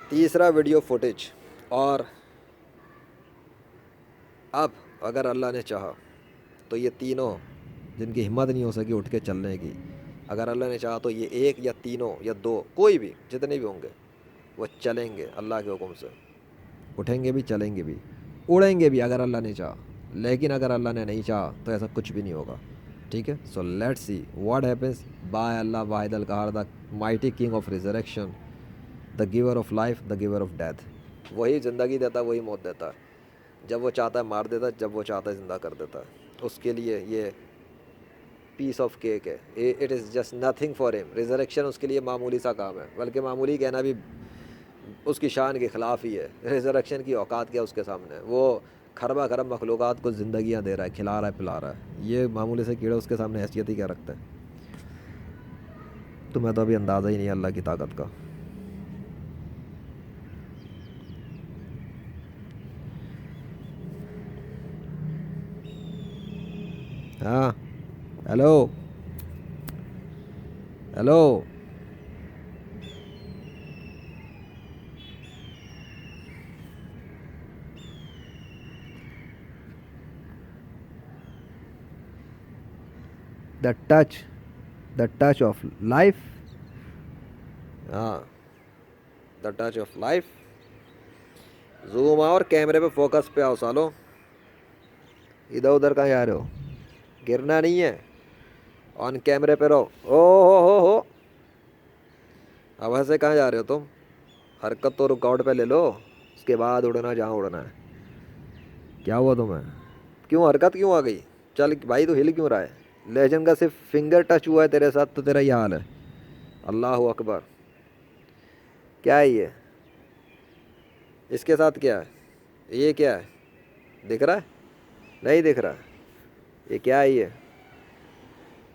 तीसरा video footage. और अब अगर अल्लाह ने चाहा तो ये तीनों जिनकी हिम्मत नहीं हो सकी उठ के चलने की, अगर अल्लाह ने चाहा तो ये एक या तीनों या दो, कोई भी, जितने भी होंगे वो चलेंगे अल्लाह के हुक्म से। उठेंगे भी, चलेंगे भी, उड़ेंगे भी अगर अल्लाह ने चाहा। लेकिन अगर अल्लाह ने नहीं चाहा तो ऐसा कुछ भी नहीं होगा। ठीक है, so let's see what happens by Allah वाहिद अल कहर, the mighty king of resurrection, the giver of life, the giver of death. वही ज़िंदगी देता, वही मौत देता है। जब वो चाहता है मार देता है, जब वो चाहता है ज़िंदा कर देता है। उसके लिए ये पीस ऑफ केक है। It is just nothing for him. Resurrection उसके लिए मामूली सा काम है, बल्कि मामूली कहना भी उसकी शान के ख़िलाफ़ ही है। रिजरेक्शन की औकात क्या उसके सामने। वो खरबा खरब मखलूक़ात को ज़िंदगियाँ दे रहा है, खिला रहा है, पिला रहा है। ये मामूली से कीड़े उसके सामने हैसियत ही क्या रखते हैं। तुम्हें तो अभी अंदाज़ा ही नहीं है अल्लाह की ताकत का। हाँ, hello, hello. The touch, the touch of life. हाँ, the touch of life. Zoom आओ और कैमरे पे फोकस पे आओ सालो। इधर उधर कहाँ जा रहे हो? गिरना नहीं है, ऑन कैमरे पे रहो। हो। अब ऐसे कहाँ जा रहे हो तुम? हरकत तो रिकॉर्ड पे ले लो, उसके बाद उड़ना जहाँ उड़ना है। क्या हुआ तुम्हें? क्यों हरकत क्यों आ गई? चल भाई, तो हिल क्यों रहा है? लेजेंड का सिर्फ फिंगर टच हुआ है तेरे साथ तो तेरा ये हाल है। अल्लाह अकबर। क्या है ये? इसके साथ क्या है? ये क्या है? दिख रहा है? नहीं दिख रहा है। ये क्या है ये?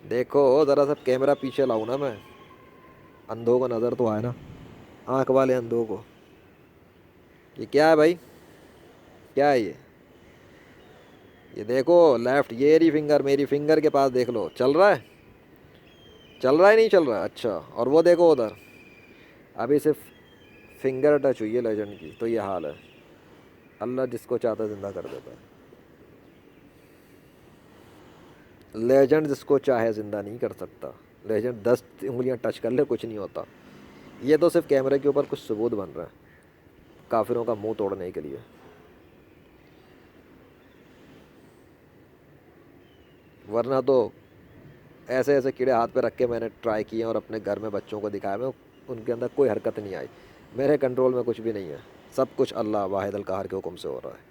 देखो ज़रा सा कैमरा पीछे लाऊं ना मैं, अंधों को नज़र तो आए ना, आँख वाले अंधों को। ये क्या है भाई? क्या है ये देखो लेफ्ट, ये रही फिंगर, मेरी फिंगर के पास देख लो। चल रहा है? चल रहा है नहीं चल रहा है? अच्छा, और वो देखो उधर, अभी सिर्फ फिंगर टच हुई है लेजेंड की, तो ये हाल है। अल्लाह जिसको चाहता है ज़िंदा कर देता है। लेजेंड जिसको चाहे ज़िंदा नहीं कर सकता। लेजेंड 10 उंगलियां टच कर ले कुछ नहीं होता। ये तो सिर्फ कैमरे के ऊपर कुछ सबूत बन रहा है काफिरों का मुंह तोड़ने के लिए। वरना तो ऐसे ऐसे कीड़े हाथ पे रख के मैंने ट्राई किए और अपने घर में बच्चों को दिखाया, मैं उनके अंदर कोई हरकत नहीं आई। मेरे कंट्रोल में कुछ भी नहीं है, सब कुछ अल्लाह वाहिद अल कहर के हुक्म से हो रहा है।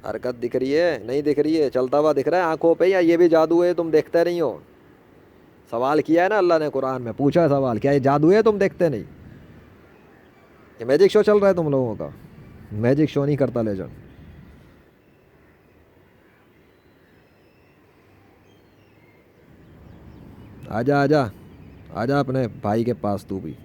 हरकत दिख रही है नहीं दिख रही है? चलता हुआ दिख रहा है आंखों पे, या ये भी जादू है तुम देखते नहीं हो? सवाल किया है ना अल्लाह ने, कुरान में पूछा है सवाल, क्या ये जादू है तुम देखते नहीं? ये मैजिक शो चल रहा है तुम लोगों का? मैजिक शो नहीं करता लेजेंड। आजा आजा, आजा अपने भाई के पास तू भी।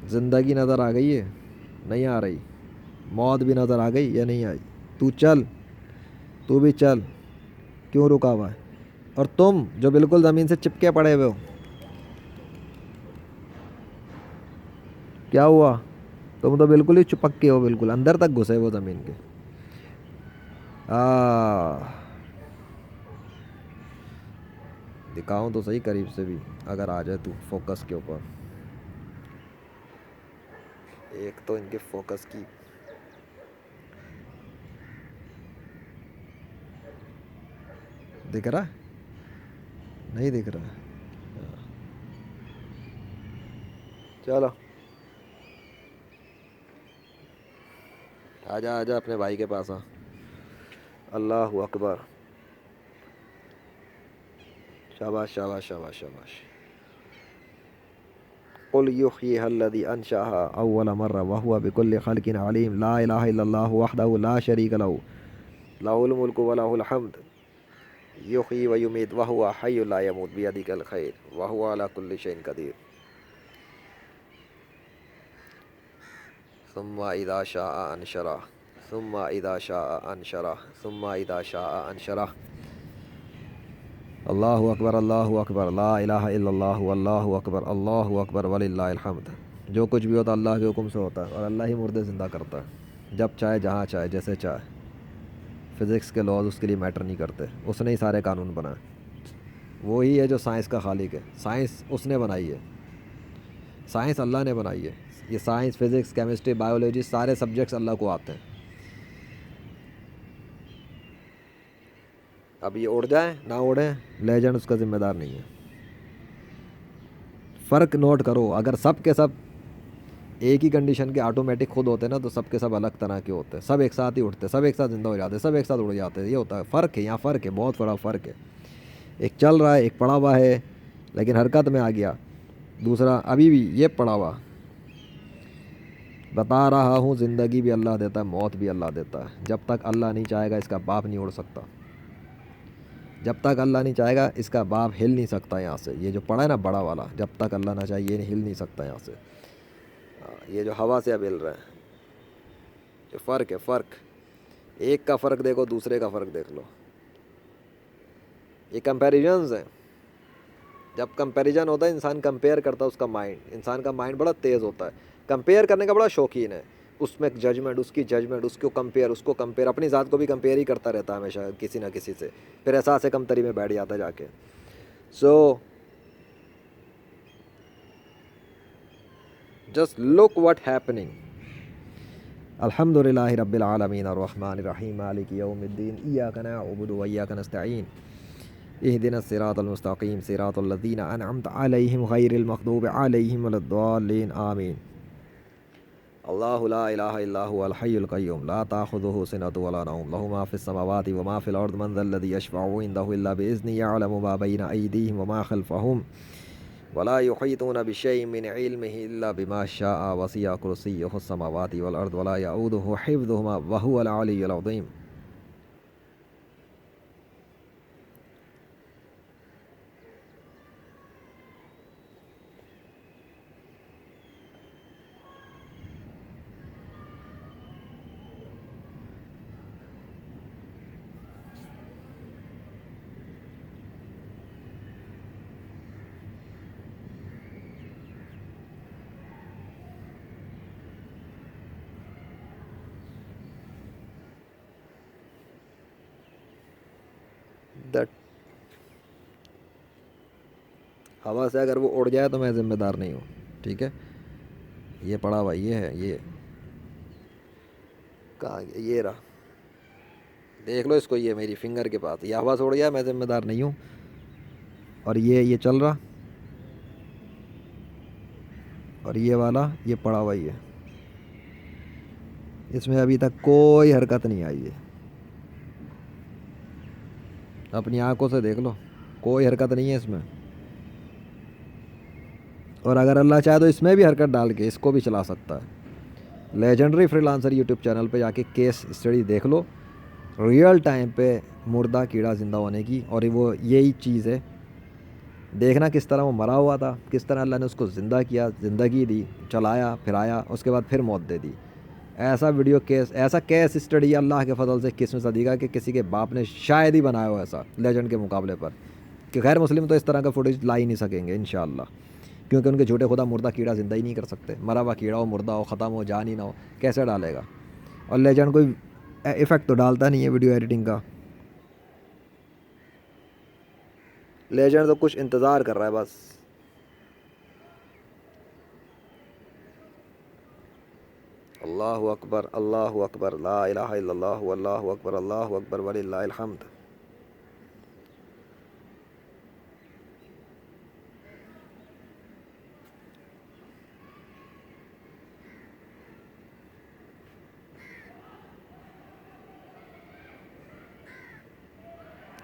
ज़िंदगी नज़र आ गई है? नहीं आ रही। मौत भी नज़र आ गई या नहीं आई? तू चल, तू भी चल। क्यों रुका हुआ है? और तुम जो बिल्कुल ज़मीन से चिपके पड़े हुए हो, क्या हुआ? तुम तो बिल्कुल ही चिपक के हो, बिल्कुल अंदर तक घुसे वो ज़मीन के। आ दिखाऊं तो सही करीब से भी, अगर आ जाए तू फोकस के ऊपर। एक तो इनके फोकस की, दिख रहा है? नहीं दिख रहा है? चलो, आजा आजा अपने भाई के पास आ। अल्लाह अकबर। शाबाश शाबाश शाबाश शाबाश। कुल युहयिहल्लज़ी अंशअहा अव्वल मर्रा व हुवा बिकुल्लि खल्क़िन अलीम। ला इलाहा इल्लल्लाहु वहदहु ला शरीका लहू, लहुल मुल्कु व लहुल हम्द, युहयी व युमीत व हुवा हय्युन ला यमूत बियदिहिल खैर व हुवा अला कुल्लि शैइन कदीर। सुम्मा इज़ा शाअ अनशरा। सुम्मा इदा शाअ अनशरा, सुम्मा इदा शाअ अनशरा। अल्लाहु अकबर, अल्लाहु अकबर, ला इलाहा इल्लल्लाहु, अल्लाहु अकबर वलिल्लाहिल हम्द। जो कुछ भी होता अल्लाह के हुक्म से होता है, और अल्लाह ही मुर्दे ज़िंदा करता है, जब चाहे, जहाँ चाहे, जैसे चाहे। फ़िज़िक्स के लॉज उसके लिए मैटर नहीं करते, उसने ही सारे कानून बनाए। वो ही है जो साइंस का खालिक है। साइंस उसने बनाई है, साइंस अल्लाह ने बनाई है। ये साइंस, फिज़िक्स, केमिस्ट्री, बायोलॉजी, सारे सब्जेक्ट्स अल्लाह को आते हैं। अब ये उड़ जाए ना उड़े, लेजेंड उसका ज़िम्मेदार नहीं है। फ़र्क नोट करो, अगर सब के सब एक ही कंडीशन के ऑटोमेटिक खुद होते ना, तो सब के सब अलग तरह के होते हैं। सब एक साथ ही उठते, सब एक साथ ज़िंदा हो जाते, सब एक साथ उड़ जाते। ये होता है फ़र्क है, यहाँ फ़र्क है, बहुत बड़ा फ़र्क है। एक चल रहा है, एक पड़ा हुआ है लेकिन हरकत में आ गया, दूसरा अभी भी ये पड़ा हुआ। बता रहा हूँ, ज़िंदगी भी अल्लाह देता है, मौत भी अल्लाह देता है। जब तक अल्लाह नहीं चाहेगा इसका बाप नहीं उड़ सकता। जब तक अल्लाह नहीं चाहेगा इसका बाप हिल नहीं सकता यहाँ से। ये जो पड़ा है ना बड़ा वाला, जब तक अल्लाह ना चाहे ये हिल नहीं सकता यहाँ से। ये जो हवा से अब हिल रहा है, जो फ़र्क है, फ़र्क एक का फ़र्क देखो, दूसरे का फ़र्क देख लो। ये कंपैरिजन्स हैं। जब कंपैरिजन होता है, इंसान कंपेयर करता है, उसका माइंड, इंसान का माइंड बड़ा तेज़ होता है, कंपेयर करने का बड़ा शौकीन है। उसमें जजमेंट, उसकी जजमेंट, उसको कंपेयर, अपनी ज़ात को भी कंपेयर ही करता रहता है हमेशा किसी ना किसी से। फिर एहसास कमतरी में बैठ जाता है जाके। So just look what happening. अल्हम्दुलिल्लाहि रब्बिल आलमीन अर्रहमानिर रहीम मालिकि यौमिद्दीन इय्याका नअबुदु व इय्याका नस्तईन इहदिनस सिरातल मुस्तकीम सिरातल लज़ीना अनअमत अलैहिम गैरिल मग़दूबि अलैहिम वलद्दाल्लीन आमीन। अल्लाहु ला इलाहा इल्ला हुवल हय्युल क़य्यूम ला ताख़ुज़ुहु सिनतुन वला नौम लहु मा फ़िस समावाति व मा फ़िल अर्ज़ि मन ज़ल्लज़ी यशफ़अु इंदहु इल्ला बिइज़्निही यअलमु मा बैना अयदीहिम व मा ख़ल्फ़हुम वला युहीतूना बिशैइन मिन इल्मिही इल्ला बिमा शाअ वसिअ कुर्सियुहुस समावाति वल अर्ज़ वला यऊदुहु हिफ़्ज़ुहुमा व हुवल अलिय्युल अज़ीम। दैट हवा से अगर वो उड़ जाए तो मैं ज़िम्मेदार नहीं हूँ, ठीक है। ये पड़ा हुआ ये है, ये कहाँ गया? ये रहा, देख लो इसको, ये मेरी फिंगर के पास, ये हवा से उड़ गया, मैं ज़िम्मेदार नहीं हूँ। और ये चल रहा, और ये वाला ये पड़ा हुआ ही है, इसमें अभी तक कोई हरकत नहीं आई है। अपनी आंखों से देख लो, कोई हरकत नहीं है इसमें। और अगर अल्लाह चाहे तो इसमें भी हरकत डाल के इसको भी चला सकता है। लेजेंडरी फ्रीलांसर यूट्यूब चैनल पे जाके केस स्टडी देख लो, रियल टाइम पे मुर्दा कीड़ा ज़िंदा होने की। और वो यही चीज़ है, देखना किस तरह वो मरा हुआ था, किस तरह अल्लाह ने उसको ज़िंदा किया, ज़िंदगी दी, चलाया फिराया, उसके बाद फिर मौत दे दी। ऐसा वीडियो केस, ऐसा केस स्टडी अल्लाह के फजल से 21वीं सदी का कि किसी के बाप ने शायद ही बनाया हो ऐसा लेजेंड के मुकाबले पर। कि गैर मुस्लिम तो इस तरह का फुटेज ला ही नहीं सकेंगे इंशाअल्लाह, क्योंकि उनके झूठे खुदा मुर्दा कीड़ा ज़िंदा ही नहीं कर सकते। मरा हुआ कीड़ा हो, मुर्दा हो, ख़त्म हो, जान ही ना हो, कैसे डालेगा। और लेजेंड कोई इफ़ेक्ट तो डालता नहीं है वीडियो एडिटिंग का। लेजेंड तो कुछ इंतज़ार कर रहा है बस। अल्लाहु अकबर ला इलाहा इल्लल्लाहु अल्लाहु अकबर वलिल्लाहिल हम्द।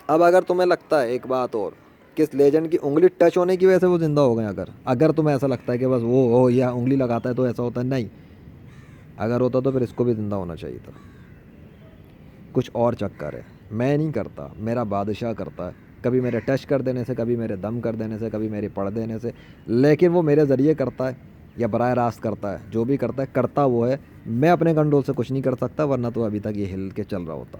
अब अगर तुम्हें लगता है, एक बात और, कि इस लेजेंड की उंगली टच होने की वजह से वो ज़िंदा हो गए, अगर तुम्हें ऐसा लगता है कि बस वो हो या उंगली लगाता है तो ऐसा होता है, नहीं। अगर होता तो फिर इसको भी ज़िंदा होना चाहिए था। कुछ और चक्कर है, मैं नहीं करता, मेरा बादशाह करता है। कभी मेरे टच कर देने से, कभी मेरे दम कर देने से, कभी मेरे पढ़ देने से, लेकिन वो मेरे ज़रिए करता है। या बराह रास्त करता है, जो भी करता है करता वो है। मैं अपने कंट्रोल से कुछ नहीं कर सकता, वरना तो अभी तक ये हिल के चल रहा होता।